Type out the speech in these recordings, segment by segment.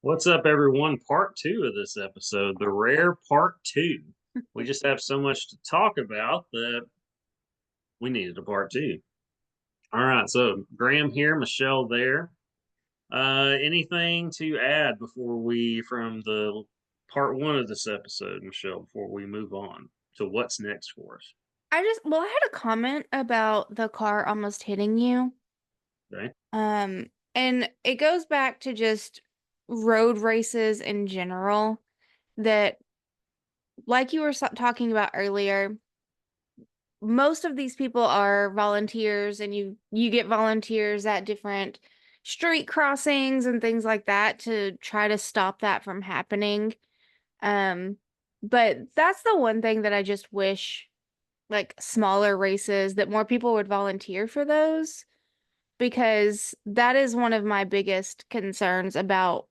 What's up, everyone? Part two of this episode, the rare part two. We just have so much to talk about that we needed a part two. All right, so Graham here, Michelle there. Anything to add before we, from the part one of this episode, Michelle, before we move on to what's next for us? I had a comment about the car almost hitting you. Okay. And it goes back to just road races in general that, like you were talking about earlier, most of these people are volunteers, and you get volunteers at different street crossings and things like that to try to stop that from happening. Um, but that's the one thing that I just wish, like smaller races, that more people would volunteer for those, because that is one of my biggest concerns about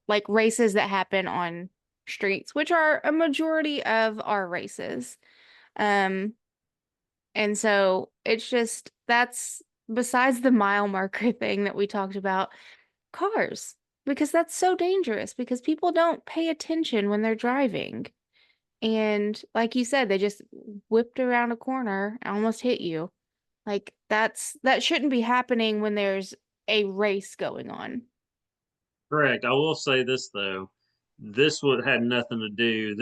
like races that happen on streets, which are a majority of our races. Um, and so it's just that's besides the mile marker thing that we talked about, cars, because that's so dangerous because people don't pay attention when they're driving. And like you said, they just whipped around a corner and almost hit you. Like that shouldn't be happening when there's a race going on. Correct. I will say this though. This would had nothing to do.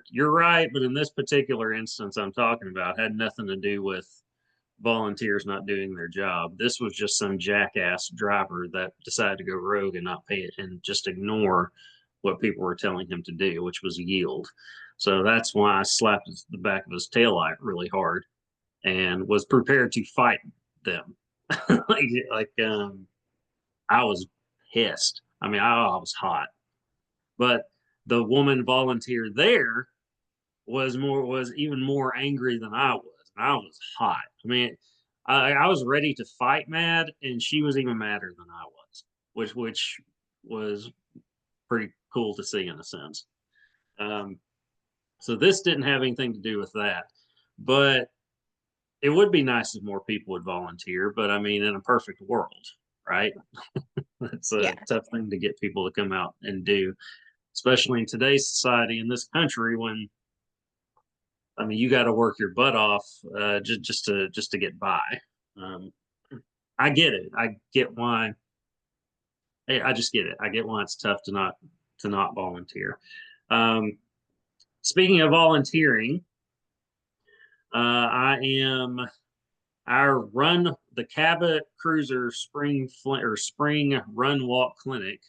You're right, but in this particular instance I'm talking about had nothing to do with volunteers not doing their job. This was just some jackass driver that decided to go rogue and not pay it and just ignore what people were telling him to do, which was yield. So that's why I slapped the back of his taillight really hard and was prepared to fight them. like, I was pissed. I mean, I was hot. But the woman volunteer there was even more angry than I was. And I was hot. I mean, I was ready to fight mad, and she was even madder than I was, which was pretty cool to see in a sense. Um, so this didn't have anything to do with that, but it would be nice if more people would volunteer. But I mean, in a perfect world, right? That's a Yeah. tough thing to get people to come out and do, especially in today's society in this country when I mean, you got to work your butt off just to get by. Um, I get it. I get why. I just get it. I get why it's tough to not volunteer. Um, Speaking of volunteering, I am our run the Cabot Cruiser Spring Run Walk Clinic.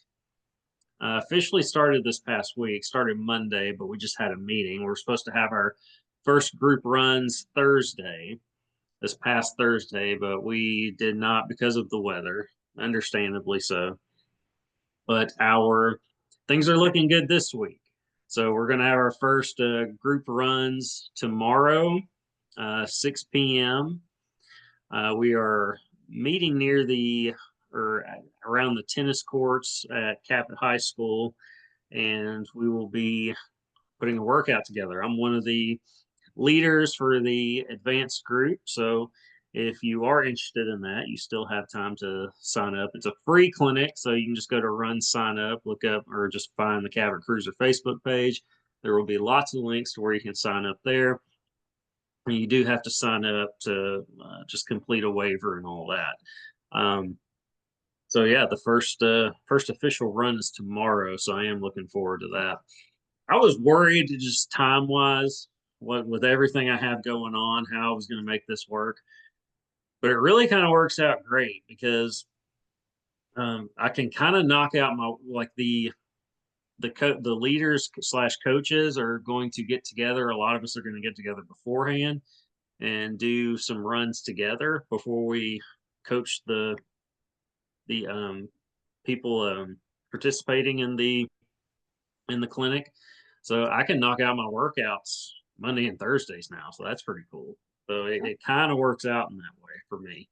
Officially started this past week, started Monday, but we just had a meeting. We're supposed to have our first group runs Thursday, this past Thursday, but we did not because of the weather, understandably so. But our things are looking good this week. So we're going to have our first group runs tomorrow, 6 p.m. We are meeting near the or around the tennis courts at Cabot High School, and we will be putting a workout together. I'm one of the leaders for the advanced group. So if you are interested in that, you still have time to sign up. It's a free clinic, so you can just go to Run Sign Up, look up, or just find the Cabot Cruiser Facebook page. There will be lots of links to where you can sign up there. And you do have to sign up to just complete a waiver and all that. So yeah, the first official run is tomorrow, so I am looking forward to that. I was worried just time wise, what with everything I have going on, how I was going to make this work. But it really kind of works out great because I can kind of knock out my like the leaders slash coaches are going to get together. A lot of us are going to get together beforehand and do some runs together before we coach the people participating in the clinic. So I can knock out my workouts Monday and Thursdays now. So that's pretty cool. So it kind of works out in that way for me.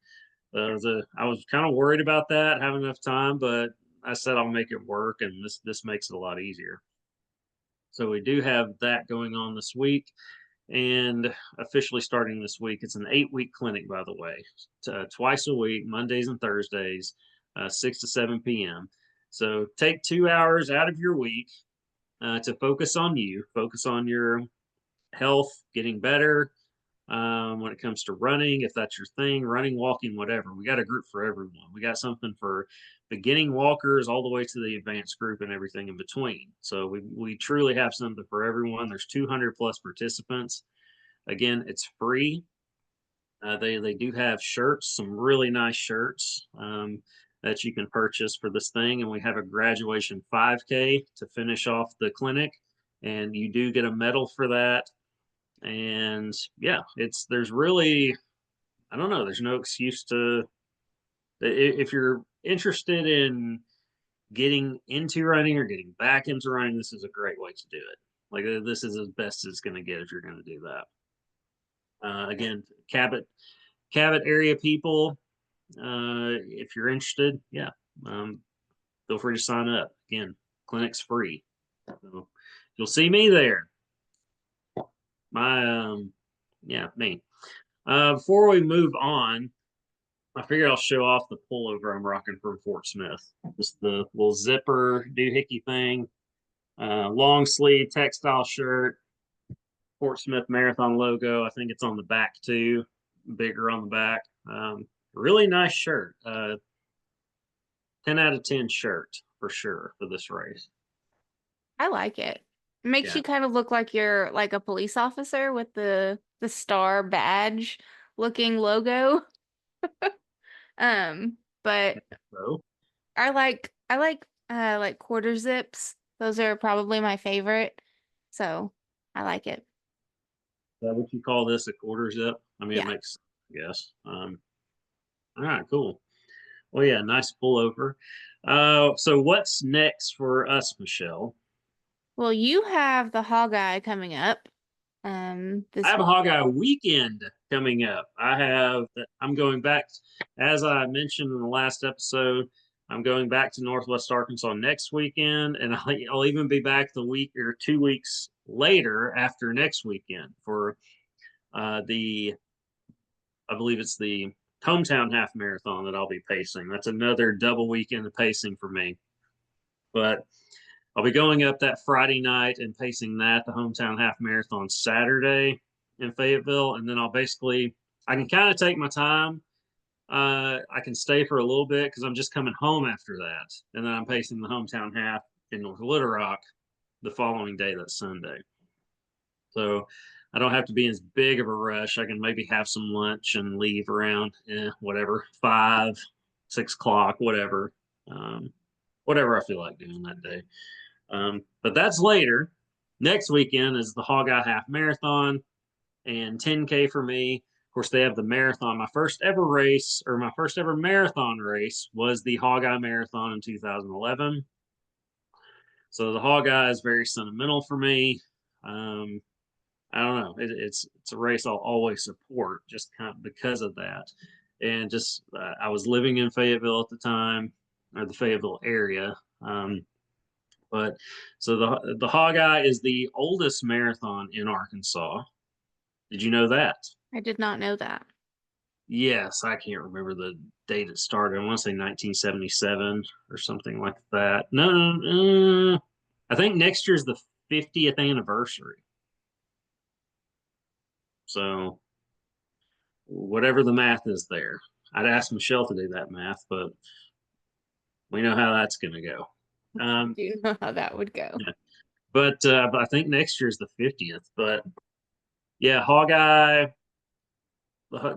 I was kind of worried about that, having enough time, but I said I'll make it work, and this makes it a lot easier. So we do have that going on this week, and officially starting this week. It's an 8 week clinic, by the way, twice a week, Mondays and Thursdays, 6 to 7 p.m. So take 2 hours out of your week to focus on you, focus on your health, getting better. When it comes to running, if that's your thing, running, walking, whatever, we got a group for everyone. We got something for beginning walkers all the way to the advanced group and everything in between. So we truly have something for everyone. There's 200 plus participants. Again, it's free. They do have shirts, some really nice shirts that you can purchase for this thing, and we have a graduation 5K to finish off the clinic, and you do get a medal for that. And yeah, it's there's really I don't know, there's no excuse to if you're interested in getting into running or getting back into running, this is a great way to do it. Like this is as best as it's going to get if you're going to do that. Again, Cabot area people, if you're interested, yeah, um, feel free to sign up. Again, clinic's free, so you'll see me there. My yeah, me. Before we move on, I figure I'll show off the pullover I'm rocking from Fort Smith. Just the little zipper doohickey thing, long sleeve textile shirt, Fort Smith Marathon logo. I think it's on the back too, bigger on the back. Really nice shirt. 10 out of 10 shirt for sure for this race. I like it. It makes Yeah. you kind of look like you're like a police officer with the star badge looking logo. But So, I like quarter zips. Those are probably my favorite. So I like it. is that what you call this, a quarter zip? I mean, it Yeah. makes, I guess. All right, cool. Well, yeah, nice pullover. So what's next for us, Michelle? Well, you have the Hog-Eye coming up. I This have a week. Hogeye weekend coming up. I'm going back, as I mentioned in the last episode, I'm going back to Northwest Arkansas next weekend, and I'll even be back the week or 2 weeks later after next weekend for the, I believe it's the hometown half marathon that I'll be pacing. That's another double weekend of pacing for me. But I'll be going up that Friday night and pacing that, the hometown half marathon Saturday in Fayetteville. And then I can kind of take my time. I can stay for a little bit because I'm just coming home after that. And then I'm pacing the hometown half in North Little Rock the following day, that's Sunday. So I don't have to be in as big of a rush. I can maybe have some lunch and leave around whatever, 5, 6 o'clock, whatever. Whatever I feel like doing that day. But that's later. Next weekend is the Hogeye Half Marathon and 10K for me. Of course, they have the marathon. My first ever race, or my first ever marathon race, was the Hogeye Marathon in 2011. So the Hogeye is very sentimental for me. Um, I don't know. It's a race I'll always support just kind of because of that. And just I was living in Fayetteville at the time, or the Fayetteville area. But so the Hogeye is the oldest marathon in Arkansas. Did you know that? I did not know that. Yes, I can't remember the date it started. I want to say 1977 or something like that. No, I think next year's the 50th anniversary. So whatever the math is there, I'd ask Michelle to do that math, but we know how that's going to go. Do you know how that would go? Yeah. But I think next year's the 50th. But yeah, Hogeye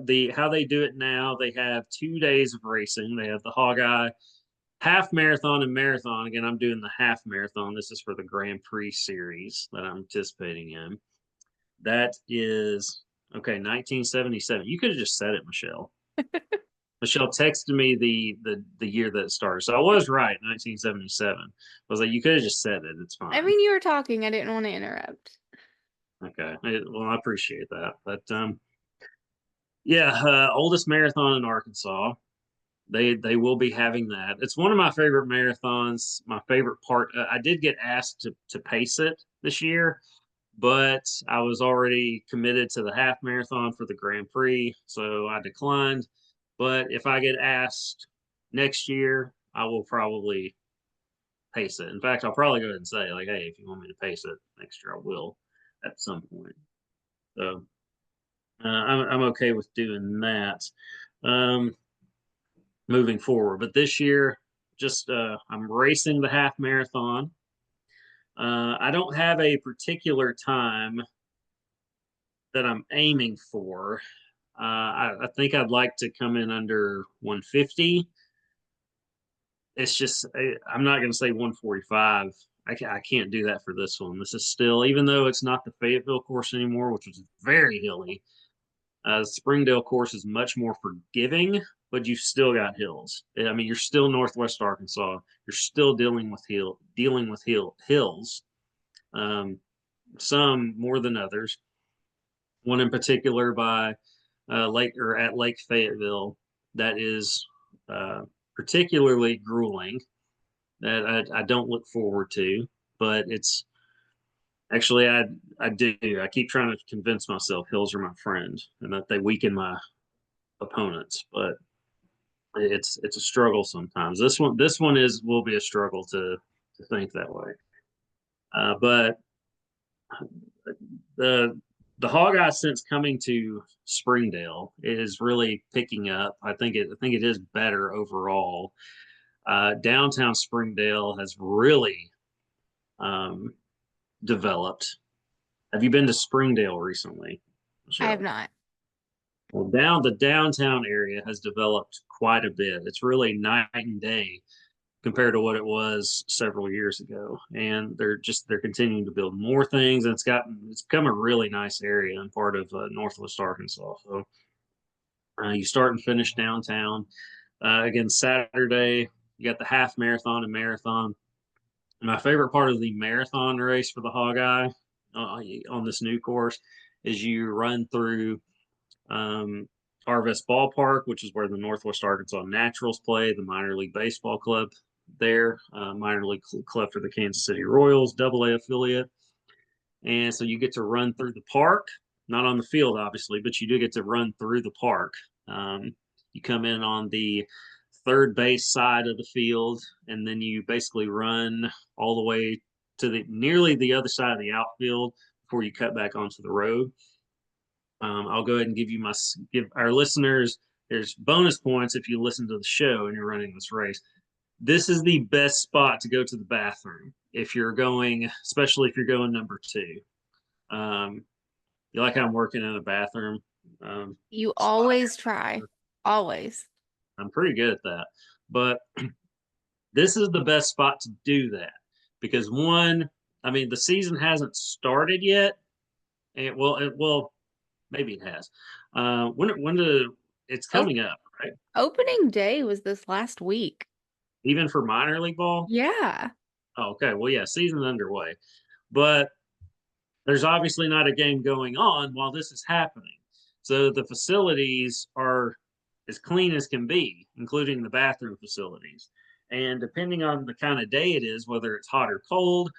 the how they do it now, they have 2 days of racing. They have the Hogeye half marathon and marathon. Again, I'm doing the half marathon. This is for the Grand Prix series that I'm participating in. That is okay, 1977. You could have just said it, Michelle. Michelle texted me the year that it started. So I was right, 1977. I was like, you could have just said it. It's I fine. mean, you were talking. I didn't want to interrupt. Okay. Well, I appreciate that. But yeah, oldest marathon in Arkansas. They will be having that. It's one of my favorite marathons. My favorite part. I did get asked to pace it this year, but I was already committed to the half marathon for the Grand Prix, so I declined. But if I get asked next year, I will probably pace it. In fact, I'll probably go ahead and say, like, hey, if you want me to pace it next year, I will at some point. So I'm okay with doing that moving forward. But this year, just I'm racing the half marathon. I don't have a particular time that I'm aiming for. I think I'd like to come in under 150. It's just I'm not going to say 145. I can't do that for this one. This is still, even though it's not the Fayetteville course anymore, which was very hilly. Springdale course is much more forgiving, but you've still got hills. I mean, you're still Northwest Arkansas. You're still dealing with hills. Um, some more than others. One in particular by Lake or at Lake Fayetteville that is particularly grueling that I don't look forward to, but it's actually I do. I keep trying to convince myself hills are my friend and that they weaken my opponents, but it's a struggle sometimes. This one is will be a struggle to think that way. But the the hog eye since coming to Springdale is really picking up. I think it is better overall. Downtown Springdale has really um, developed. Have you been to Springdale recently, I have Michelle? not. Well, the downtown area has developed quite a bit. It's really night and day compared to what it was several years ago. And they're continuing to build more things, and it's become a really nice area and part of Northwest Arkansas. So you start and finish downtown. Again, Saturday you got the half marathon and marathon. My favorite part of the marathon race for the Hog Eye on this new course is you run through Harvest Ballpark, which is where the Northwest Arkansas Naturals play, the minor league baseball club there, minor league club for the Kansas City Royals, Double A affiliate. And so you get to run through the park, not on the field, obviously, but you do get to run through the park. You come in on the third base side of the field, and then you basically run all the way to the nearly the other side of the outfield before you cut back onto the road. I'll go ahead and give our listeners there's bonus points if you listen to the show and you're running this race. This is the best spot to go to the bathroom if you're going, especially if you're going number two. Um, you like how I'm working in a bathroom You spot always try. here? Always. I'm pretty good at that, but this is the best spot to do that because one, I mean, the season hasn't started yet, and well, maybe it has. It's Oh, coming up, right? opening day was this last week. Even for minor league ball. Yeah. Oh, okay, well, yeah, season's underway, but there's obviously not a game going on while this is happening. So the facilities are as clean as can be, including the bathroom facilities. And depending on the kind of day it is, whether it's hot or cold,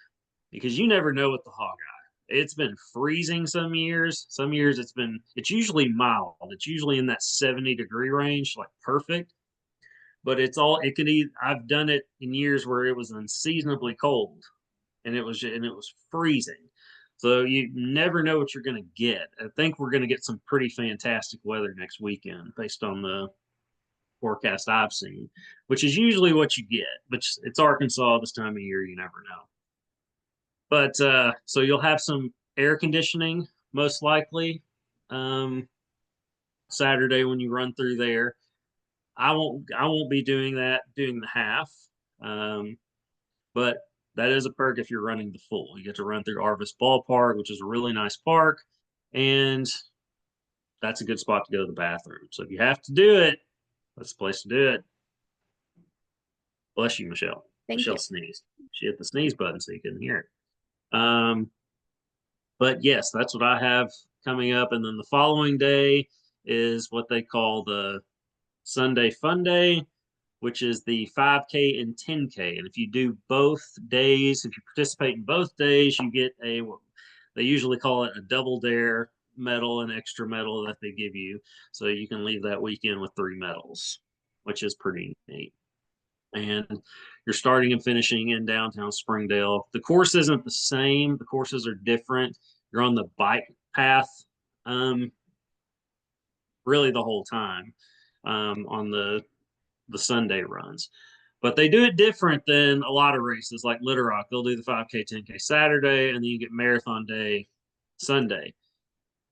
because you never know with the hog eye. It's been freezing some years. Some years it's usually mild. It's usually in that 70-degree range, like perfect. But it could either, I've done it in years where it was unseasonably cold and it was freezing. So you never know what you're going to get. I think we're going to get some pretty fantastic weather next weekend based on the forecast I've seen, which is usually what you get. But it's Arkansas this time of year, you never know. But so you'll have some air conditioning most likely um, Saturday when you run through there. I won't be doing the half. Um, but that is a perk if you're running the full. You get to run through Arvis Ballpark, which is a really nice park, and that's a good spot to go to the bathroom. So if you have to do it, that's the place to do it. Bless you, Michelle. Thank Michelle you. sneezed. She hit the sneeze button so you couldn't hear it. But yes, that's what I have coming up. And then the following day is what they call the Sunday Fun Day, which is the 5K and 10K. And if you do both days, if you participate in both days, you get they usually call it a double dare medal, an extra medal that they give you. So you can leave that weekend with 3 medals, which is pretty neat. and you're starting and finishing in downtown Springdale. The course isn't the same. The courses are different. You're on the bike path, um, really the whole time, on the Sunday runs. But they do it different than a lot of races like Little Rock. They'll do the 5K, 10K Saturday, and then you get marathon day Sunday.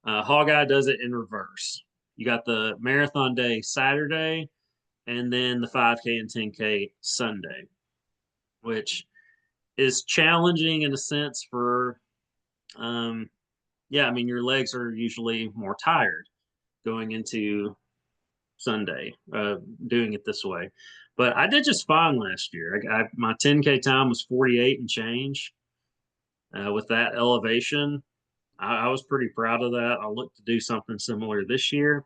Hawkeye does it in reverse. You got the marathon day Saturday, and then the 5K and 10K Sunday, which is challenging in a sense for, um, yeah, I mean, your legs are usually more tired going into Sunday, doing it this way. But I did just fine last year. My 10K time was 48 and change. With that elevation, I was pretty proud of that. I look to do something similar this year.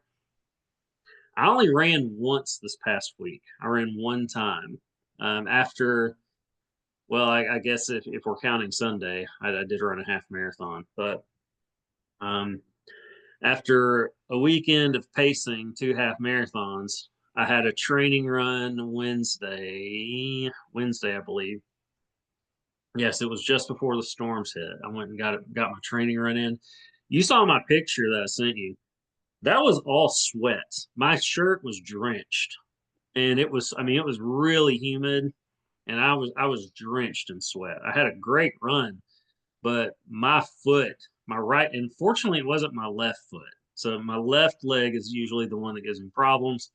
I only ran once this past week. I ran one time. After, well, I guess if we're counting Sunday, I did run a half marathon. But um, after a weekend of pacing 2 half marathons, I had a training run Wednesday, I believe. Yes, it was just before the storms hit. I went and got my training run in. You saw my picture that I sent you. That was all sweat. My shirt was drenched, and I mean, it was really humid, and I was drenched in sweat. I had a great run, but my right, and fortunately, it wasn't my left foot. So my left leg is usually the one that gives me problems.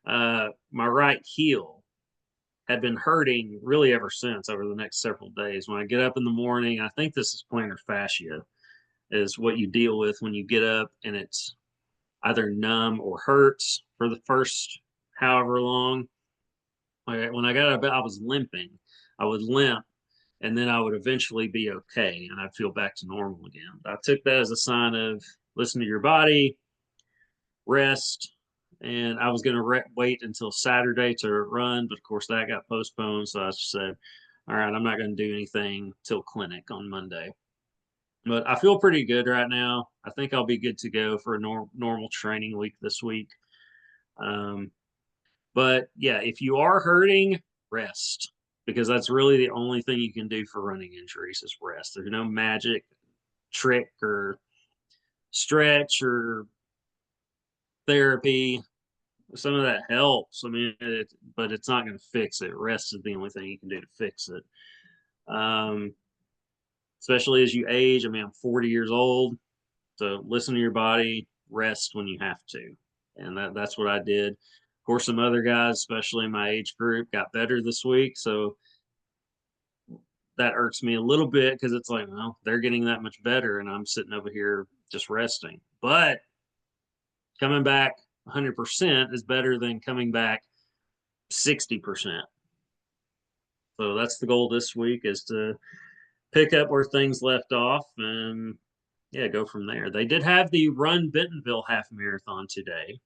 My right heel had been hurting really ever since over the next several days. When I get up in the morning, I think this is plantar fascia, is what you deal with when you get up and it's either numb or hurts for the first however long. When I got up, I was limping. I would limp, and then I would eventually be okay, and I'd feel back to normal again. I took that as a sign of listen to your body, rest, and I was going to wait until Saturday to run, but of course that got postponed. So I just said, all right, I'm not going to do anything till clinic on Monday. But I feel pretty good right now. I think I'll be good to go for a normal training week this week. Um, but yeah, if you are hurting, rest, because that's really the only thing you can do for running injuries is rest. There's no magic trick or stretch or therapy. Some of that helps. I mean, but it's not going to fix it. Rest is the only thing you can do to fix it. Um, Especially as you age. I mean, I'm 40 years old, so listen to your body. Rest when you have to, and that's what I did. Of course, some other guys, especially in my age group, got better this week, so that irks me a little bit because it's like, well, they're getting that much better, and I'm sitting over here just resting. But coming back 100% is better than coming back 60%. So that's the goal this week, is to pick up where things left off and yeah, go from there. They did have the Run Bentonville half marathon today,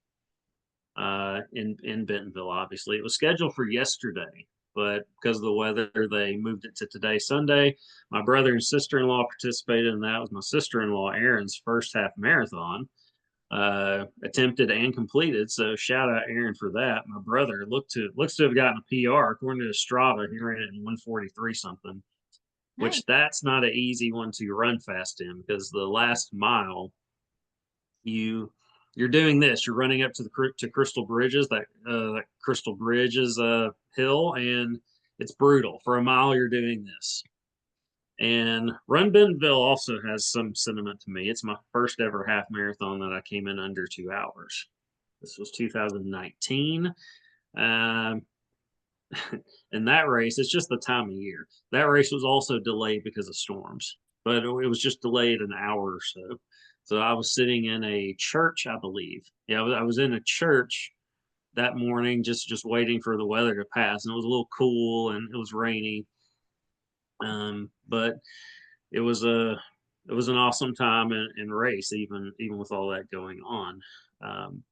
in Bentonville. Obviously, it was scheduled for yesterday, but because of the weather, they moved it to today, Sunday. My brother and sister-in-law participated in that. It was my sister-in-law Erin's first half marathon, attempted and completed. So shout out Aaron for that. My brother looks to have gotten a PR according to Strava. He ran it in 143 something, Nice. which that's not an easy one to run fast in, because the last mile you you're doing this. You're running up to to Crystal Bridges. That Crystal Bridges hill, and it's brutal. For a mile, you're doing this. And Run Bentonville also has some sentiment to me. It's my first ever half marathon that I came in under 2 hours. This was 2019. Um, in that race, it's just the time of year. That race was also delayed because of storms, but it was just delayed an hour or so. So I was sitting in a church, I believe. Yeah, I was in a church that morning, just waiting for the weather to pass, and it was a little cool and it was rainy. But it was a it was an awesome time in race, even with all that going on. Um,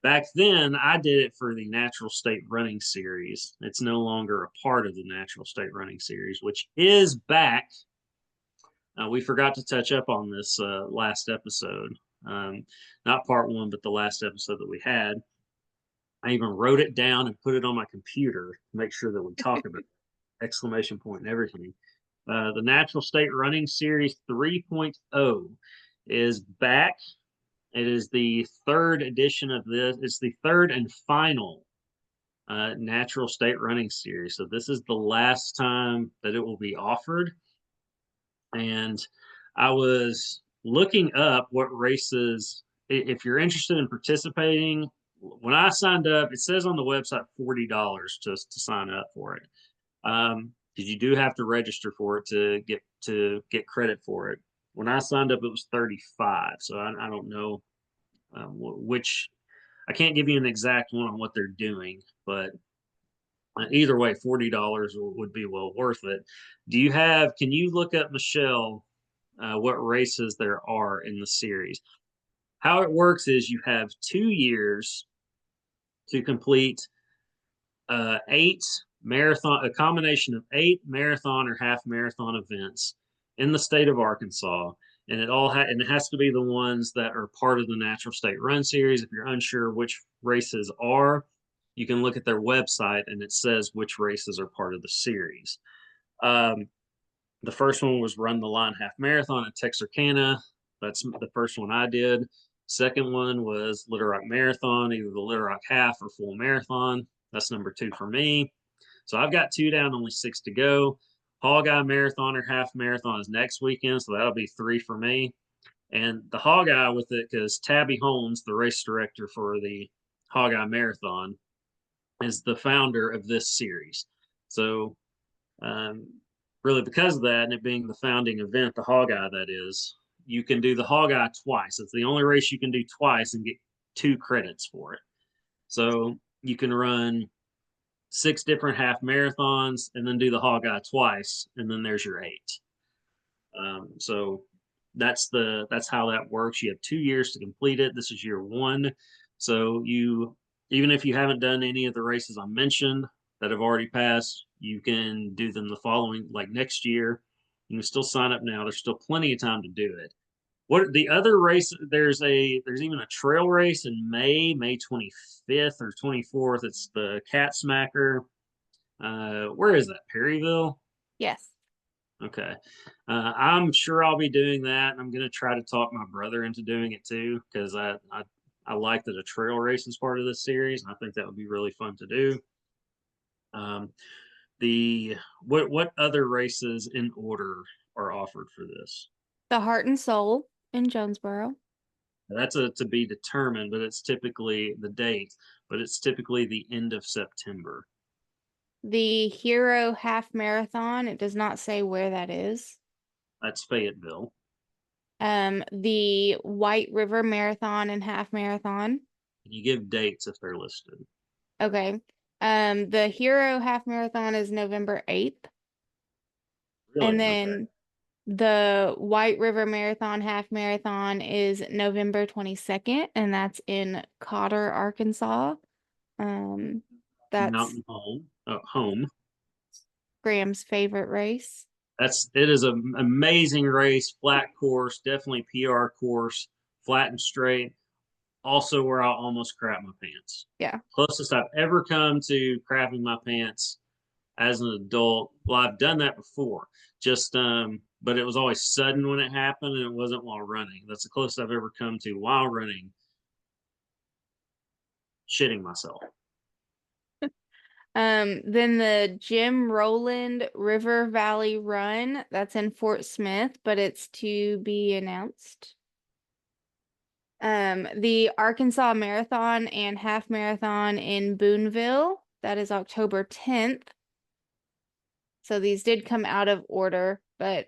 Back then, I did it for the Natural State Running Series. It's no longer a part of the Natural State Running Series, which is back. We forgot to touch up on this last episode. Not part one, but the last episode that we had. I even wrote it down and put it on my computer to make sure that we talk about it, exclamation point and everything. The Natural State Running Series 3.0 is back. It is the third edition of this. It's the third and final Natural State Running Series. So this is the last time that it will be offered. And I was looking up what races, if you're interested in participating. When I signed up, it says on the website $40 just to sign up for it. Because you do have to register for it to get credit for it. When I signed up, it was 35. So I don't know which. I can't give you an exact one on what they're doing, but either way, $40 would be well worth it. Do you have? Can you look up, Michelle, what races there are in the series? How it works is you have 2 years to complete eight marathon, a combination of 8 marathon or half marathon events in the state of Arkansas. And and it has to be the ones that are part of the Natural State Run Series. If you're unsure which races are, you can look at their website and it says which races are part of the series. Um, the first one was Run the Line Half Marathon in Texarkana. That's the first one I did. Second one was Little Rock Marathon, either the Little Rock Half or Full Marathon. That's number 2 for me. So I've got 2 down, only 6 to go. Hog-Eye Marathon or Half Marathon is next weekend, so that'll be 3 for me. And the Hog-Eye with it, because Tabby Holmes, the race director for the Hog-Eye Marathon, is the founder of this series. So um, really because of that and it being the founding event, the Hog-Eye that is, you can do the Hog-Eye twice. It's the only race you can do twice and get 2 credits for it. So you can run 6 different half marathons and then do the Hog-Eye twice, and then there's your 8. So that's how that works. You have 2 years to complete it. This is year 1. So you, even if you haven't done any of the races I mentioned that have already passed, you can do them the following, like next year. You can still sign up now. There's still plenty of time to do it. What the other race? There's even a trail race in May 25th or 24th. It's the Cat Smacker. Where is that? Perryville. Yes. Okay. I'm sure I'll be doing that. I'm going to try to talk my brother into doing it too, because I like that a trail race is part of this series. And I think that would be really fun to do. The what other races in order are offered for this? The Heart and Soul in Jonesboro. That's a to be determined, but it's typically the date, but it's typically the end of September. The Hero Half Marathon, it does not say where that is. That's Fayetteville. The White River Marathon and Half Marathon. You give dates if they're listed. Okay. The Hero Half Marathon is November 8th. Really? And Okay. then the White River Marathon Half Marathon is November 22nd, and that's in Cotter, Arkansas. That's Mountain Home. Graham's favorite race. It is an amazing race, flat course, definitely PR course, flat and straight. Also where I almost crap my pants. Yeah. Closest I've ever come to crapping my pants as an adult. Well, I've done that before. Just but it was always sudden when it happened and it wasn't while running. That's the closest I've ever come to while running shitting myself. Then the Jim Rowland River Valley Run, that's in Fort Smith, but it's to be announced. The Arkansas Marathon and Half Marathon in Boonville, that is October 10th. So these did come out of order, but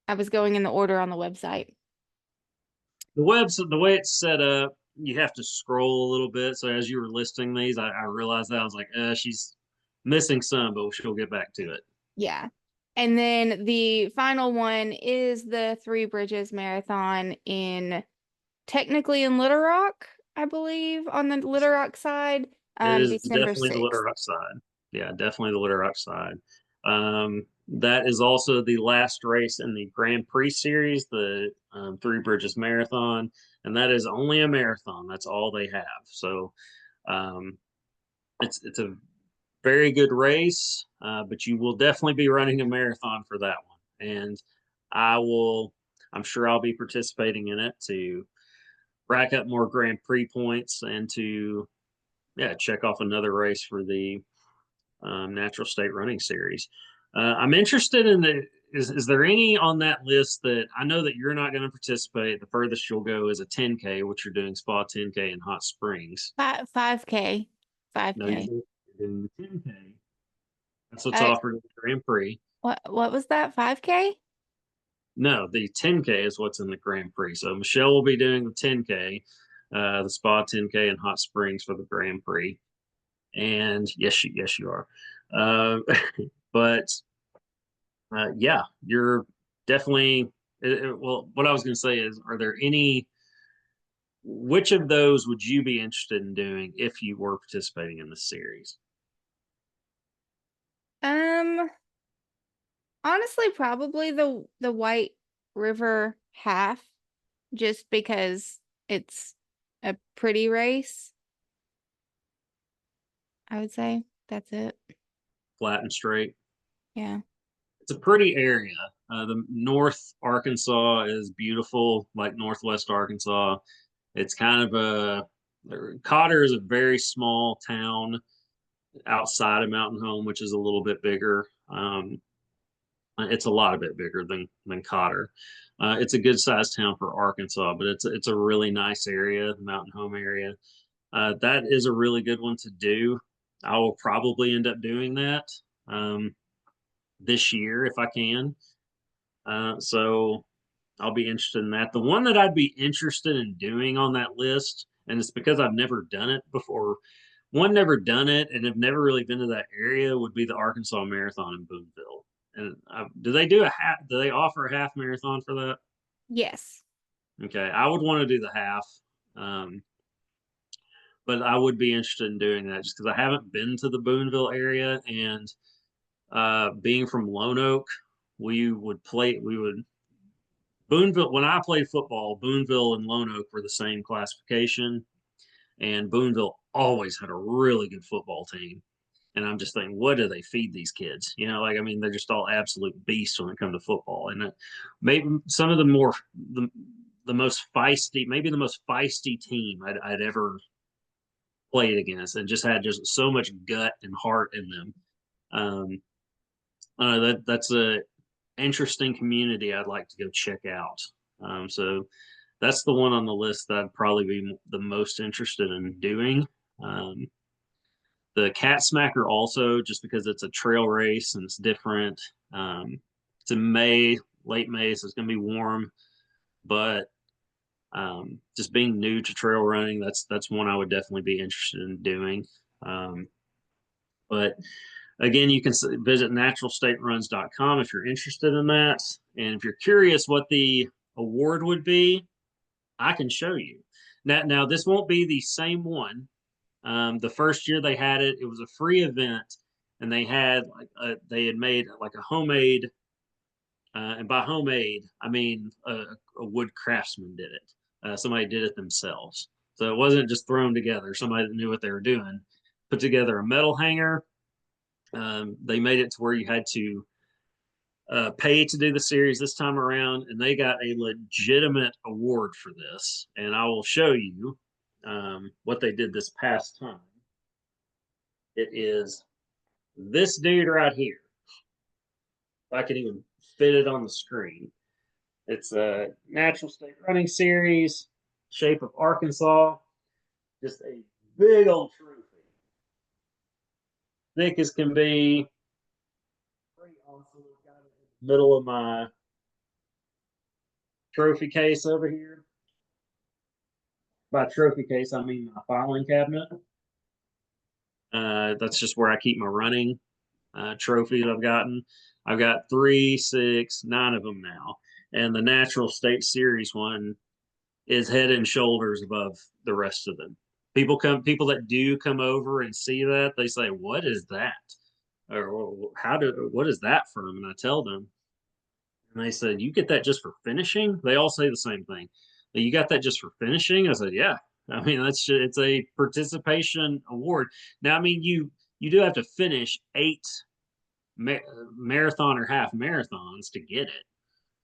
I was going in the order on the website. The way it's set up, you have to scroll a little bit. So as you were listing these, I realized that I was like, she's missing some, but she'll get back to it. Yeah. And then the final one is the Three Bridges Marathon technically in Little Rock, I believe, on the Little Rock side. It is December definitely the Little 6th. Rock side. Yeah, definitely the Little Rock side. That is also the last race in the Grand Prix series, the Three Bridges Marathon, and that is only a marathon. That's all they have. So it's a very good race, but you will definitely be running a marathon for that one. And I will, I'm sure I'll be participating in it to rack up more Grand Prix points and to, yeah, check off another race for the Natural State Running Series. I'm interested in the. Is there any on that list that I know that you're not going to participate? The furthest you'll go is a 10K, which you're doing Spa 10K in Hot Springs. 5K, No, 5K. you're doing the 10K. That's what's Uh, offered at the Grand Prix. what was that? 5K? No, the 10K is what's in the Grand Prix. So Michelle will be doing the 10K, the Spa 10K in Hot Springs for the Grand Prix. And yes, you are. Uh, but yeah, you're definitely. Well, what I was going to say is, are there any? Which of those would you be interested in doing if you were participating in this series? Um, Honestly, probably the White River half, just because it's a pretty race, I would say. That's it. Flat and straight. Yeah. It's a pretty area. The North Arkansas is beautiful, like Northwest Arkansas. It's kind of a Cotter is a very small town outside of Mountain Home, which is a little bit bigger. It's a lot of bit bigger than Cotter. It's a good sized town for Arkansas, but it's a really nice area, the Mountain Home area. That is a really good one to do. I will probably end up doing that um, this year if I can. So I'll be interested in that. The one that I'd be interested in doing on that list, and it's because I've never done it before. One, never done it, and have never really been to that area, would be the Arkansas Marathon in Boonville. And do they do a half? Do they offer a half marathon for that? Yes. Okay, I would want to do the half, um, but I would be interested in doing that just because I haven't been to the Boonville area, and being from Lone Oak, we would Boonville, when I played football, Boonville and Lone Oak were the same classification, and Boonville always had a really good football team. And I'm just thinking, what do they feed these kids? Like, I mean, they're just all absolute beasts when it comes to football. And maybe some of the most feisty, maybe the most feisty team I'd ever played against, and just had just so much gut and heart in them. Um, that's a interesting community I'd like to go check out. So that's the one on the list that I'd probably be the most interested in doing. Um, the Cat Smacker also, just because it's a trail race and it's different. It's in May, late May, so it's going to be warm. But just being new to trail running, that's one I would definitely be interested in doing. Um, but again, you can visit naturalstateruns.com if you're interested in that. And if you're curious what the award would be, I can show you. Now this won't be the same one. The first year they had it, it was a free event, and they had made like a homemade, and by homemade I mean a wood craftsman did it. Somebody did it themselves, so it wasn't just thrown together. Somebody that knew what they were doing put together a metal hanger. They made it to where you had to pay to do the series this time around, and they got a legitimate award for this. And I will show you what they did this past time. It is this dude right here. If I can even fit it on the screen. It's a Natural State Running Series, shape of Arkansas, just a big old trophy. Thick as can be. Pretty awesome. Got it in the middle of my trophy case over here. By trophy case, I mean my filing cabinet. That's just where I keep my running trophies I've gotten. I've got 3, 6, 9 of them now. And the Natural State Series one is head and shoulders above the rest of them. People that do come over and see that, they say, "What is that?" Or what is that from? And I tell them, and they said, "You get that just for finishing?" They all say the same thing. "You got that just for finishing?" I said, "Yeah." I mean, it's a participation award. Now, I mean, you do have to finish 8 ma marathon or half marathons to get it.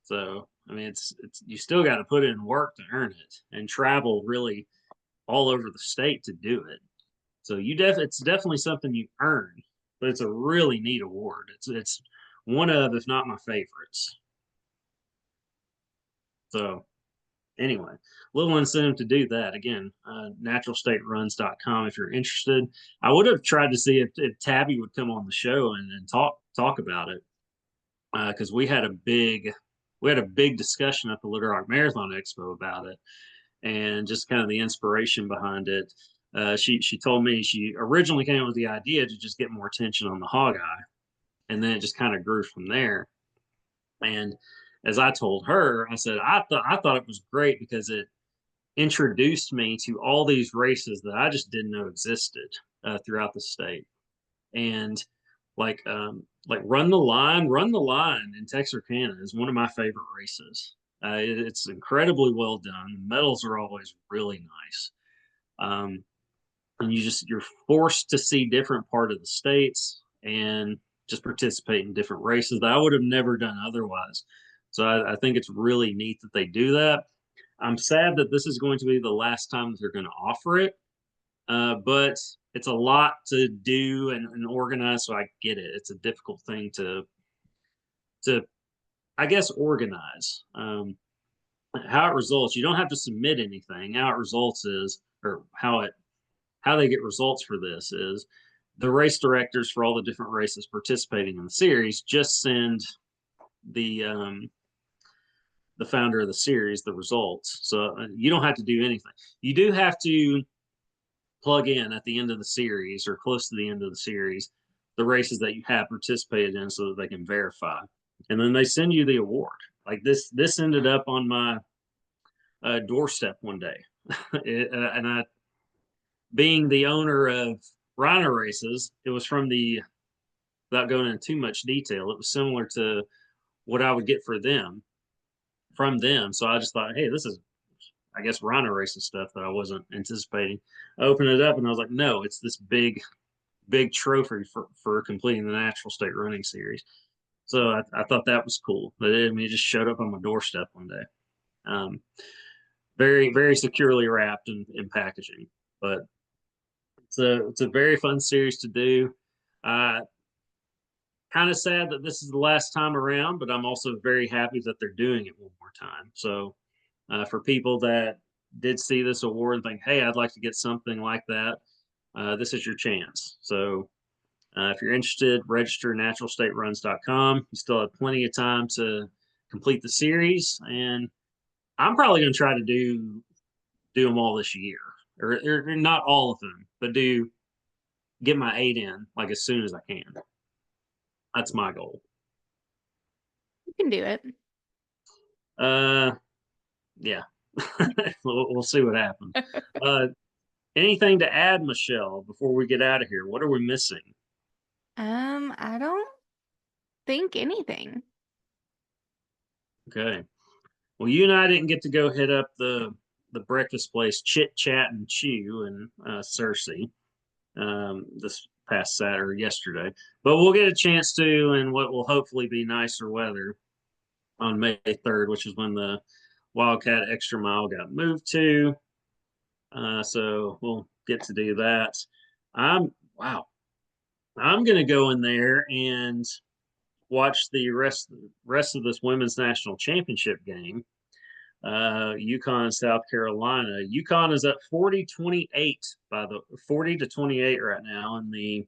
So, I mean, it's you still gotta put in work to earn it and travel really all over the state to do it. So it's definitely something you earn, but it's a really neat award. It's one of, if not my favorites. So anyway, little incentive to do that. Again, naturalstateruns.com if you're interested. I would have tried to see if Tabby would come on the show and talk about it because we had a big discussion at the Little Rock Marathon Expo about it and just kind of the inspiration behind it. She told me she originally came up with the idea to just get more attention on the hog eye, and then it just kind of grew from there. And as I told her, I said I thought it was great because it introduced me to all these races that I just didn't know existed throughout the state. And like Run the Line in Texarkana is one of my favorite races. It's incredibly well done. The medals are always really nice. Um, and you're forced to see different part of the states and just participate in different races that I would have never done otherwise. So I think it's really neat that they do that. I'm sad that this is going to be the last time that they're going to offer it, but it's a lot to do and organize. So I get it. It's a difficult thing to I guess organize. How it results, you don't have to submit anything. How it results is, or how they get results for this is, the race directors for all the different races participating in the series just send the um, the founder of the series the results. So you don't have to do anything. You do have to plug in at the end of the series or close to the end of the series the races that you have participated in so that they can verify. And then they send you the award. Like this ended up on my doorstep one day. And I, being the owner of Rhino Races, it was from the, without going into too much detail, it was similar to what I would get for them from them. So I just thought, hey, this is, I guess, Rhino Racing stuff that I wasn't anticipating. I opened it up and I was like, no, it's this big trophy for completing the Natural State Running Series. So I thought that was cool. But it just showed up on my doorstep one day. Um, very securely wrapped in packaging. But it's a very fun series to do. Uh, Kind of sad that this is the last time around, but I'm also very happy that they're doing it one more time. So for people that did see this award and think, hey, I'd like to get something like that, this is your chance. So if you're interested, register naturalstateruns.com. You still have plenty of time to complete the series, and I'm probably going to try to do them all this year, or not all of them, but do get my 8 in like as soon as I can. That's my goal. You can do it. Uh, yeah, we'll see what happens. Uh, Anything to add, Michelle, before we get out of here? What are we missing? I don't think anything. Okay. Well, you and I didn't get to go hit up the breakfast place, Chit Chat and Chew in Searcy, this past Saturday, yesterday. But we'll get a chance to, and what will hopefully be nicer weather on May 3rd, which is when the Wildcat Extra Mile got moved to. So we'll get to do that. Wow. I'm gonna go in there and watch the rest of this women's national championship game. UConn, South Carolina. UConn is at 40-28 by the 40 to 28 right now in the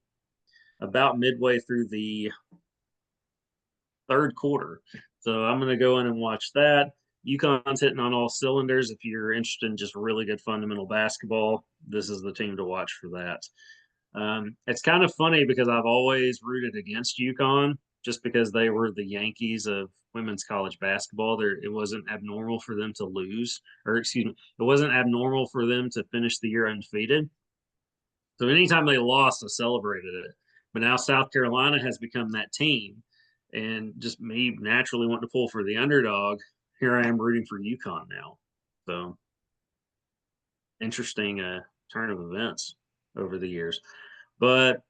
about midway through the third quarter. So I'm going to go in and watch that. UConn's hitting on all cylinders. If you're interested in just really good fundamental basketball, this is the team to watch for that. It's kind of funny because I've always rooted against UConn just because they were the Yankees of women's college basketball. It wasn't abnormal for them to lose, or excuse me, it wasn't abnormal for them to finish the year undefeated. So anytime they lost, I celebrated it. But now South Carolina has become that team, and just me naturally wanting to pull for the underdog. Here I am rooting for UConn now. So interesting turn of events over the years. But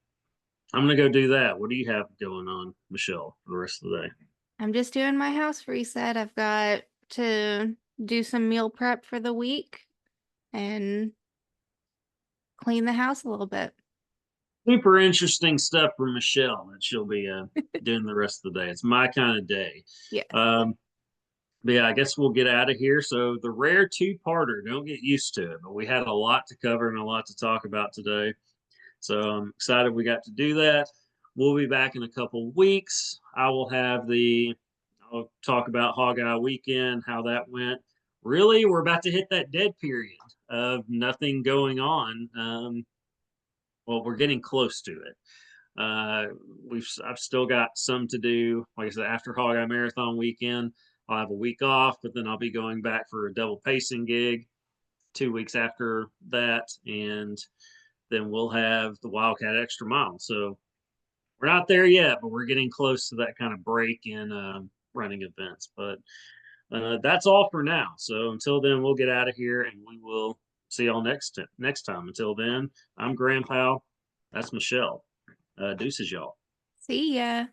I'm gonna go do that. What do you have going on, Michelle, for the rest of the day? I'm just doing my house reset. I've got to do some meal prep for the week and clean the house a little bit. Super interesting stuff for Michelle that she'll be doing the rest of the day. It's my kind of day. Yes. Um, but yeah, I guess we'll get out of here. So the rare two-parter, don't get used to it, but we had a lot to cover and a lot to talk about today. So I'm excited we got to do that. We'll be back in a couple weeks. I'll talk about Hog Eye Weekend, how that went. Really, we're about to hit that dead period of nothing going on. Well, we're getting close to it. Uh, I've still got some to do. Like I said, after Hog Eye Marathon weekend, I'll have a week off, but then I'll be going back for a double pacing gig 2 weeks after that, and then we'll have the Wildcat Extra Mile. So we're not there yet, but we're getting close to that kind of break in running events. But that's all for now. So until then, we'll get out of here, and we will see y'all next time. Until then, I'm Grandpa. That's Michelle. Deuces, y'all. See ya.